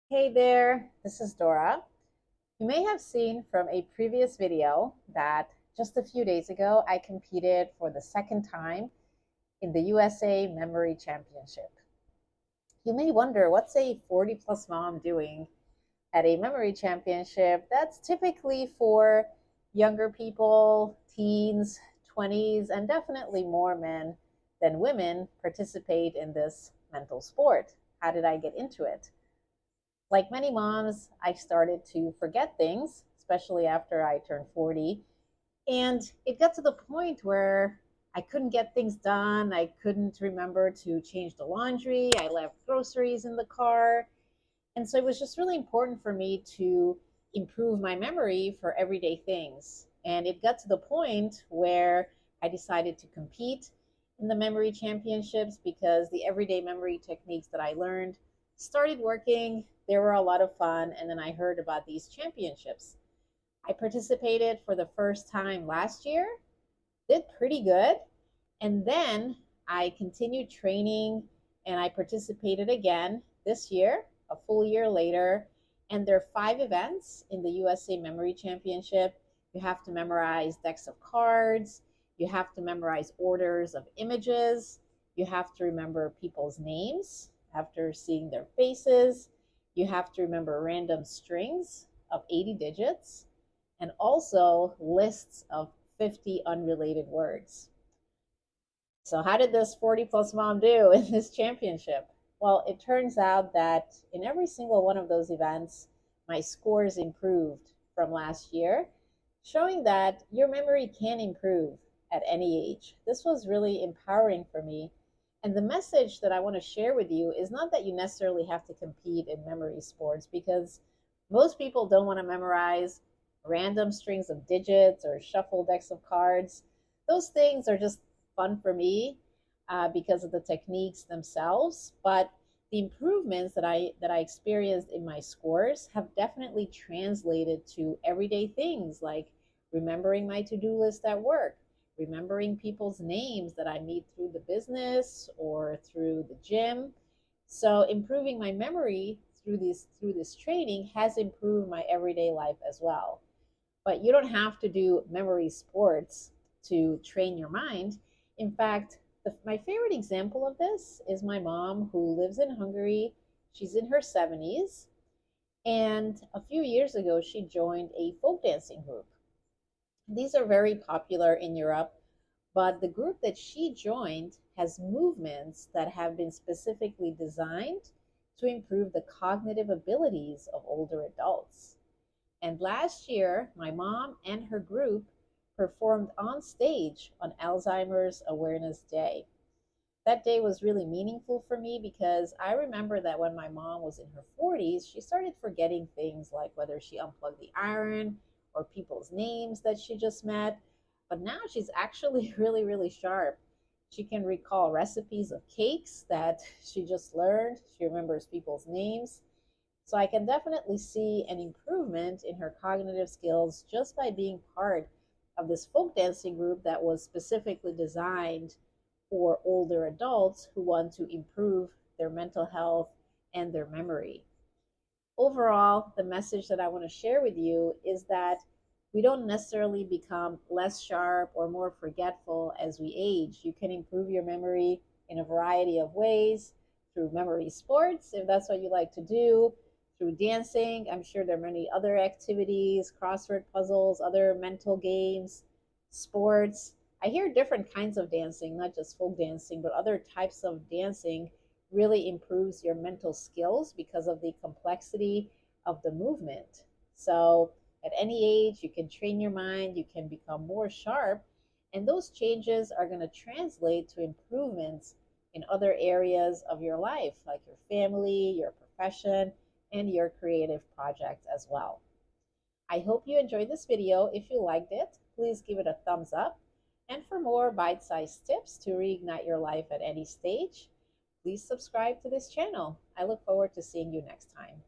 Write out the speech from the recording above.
Hey there, this is Dora. You may have seen from a previous video that just a few days ago I competed for the second time in the USA Memory Championship. You may wonder, what's a 40 plus mom doing at a memory championship? That's typically for younger people, teens, 20s, and definitely more men than women participate in this mental sport. How did I get into it? Like many moms, I started to forget things, especially after I turned 40. And it got to the point where I couldn't get things done. I couldn't remember to change the laundry. I left groceries in the car. And so it was just really important for me to improve my memory for everyday things. And it got to the point where I decided to compete in the memory championships because the everyday memory techniques that I learned started working. They were a lot of fun. And then I heard about these championships. I participated for the first time last year, did pretty good. And then I continued training and I participated again this year, a full year later. And there are 5 events in the USA Memory Championship. You have to memorize decks of cards, you have to memorize orders of images, you have to remember people's names after seeing their faces, you have to remember random strings of 80 digits, and also lists of 50 unrelated words. So, how did this 40 plus mom do in this championship? Well, it turns out that in every single one of those events, my scores improved from last year, showing that your memory can improve at any age. This was really empowering for me. And the message that I want to share with you is not that you necessarily have to compete in memory sports, because most people don't want to memorize random strings of digits or shuffle decks of cards. Those things are just fun for me because of the techniques themselves. But the improvements that I experienced in my scores have definitely translated to everyday things like remembering my to-do list at work, remembering people's names that I meet through the business or through the gym. So improving my memory through this training has improved my everyday life as well. But you don't have to do memory sports to train your mind. In fact, my favorite example of this is my mom, who lives in Hungary. She's in her 70s. And a few years ago, she joined a folk dancing group. These are very popular in Europe, but the group that she joined has movements that have been specifically designed to improve the cognitive abilities of older adults. And last year, my mom and her group performed on stage on Alzheimer's Awareness Day. That day was really meaningful for me because I remember that when my mom was in her 40s, she started forgetting things like whether she unplugged the iron or people's names that she just met. But now she's actually really, really sharp. She can recall recipes of cakes that she just learned. She remembers people's names. So I can definitely see an improvement in her cognitive skills just by being part of this folk dancing group that was specifically designed for older adults who want to improve their mental health and their memory. Overall, the message that I want to share with you is that we don't necessarily become less sharp or more forgetful as we age. You can improve your memory in a variety of ways through memory sports, if that's what you like to do, through dancing. I'm sure there are many other activities, crossword puzzles, other mental games, sports. I hear different kinds of dancing, not just folk dancing, but other types of dancing really improves your mental skills because of the complexity of the movement. So, at any age, you can train your mind, you can become more sharp, and those changes are going to translate to improvements in other areas of your life, like your family, your profession, and your creative projects as well. I hope you enjoyed this video. If you liked it, please give it a thumbs up. And for more bite-sized tips to reignite your life at any stage, please subscribe to this channel. I look forward to seeing you next time.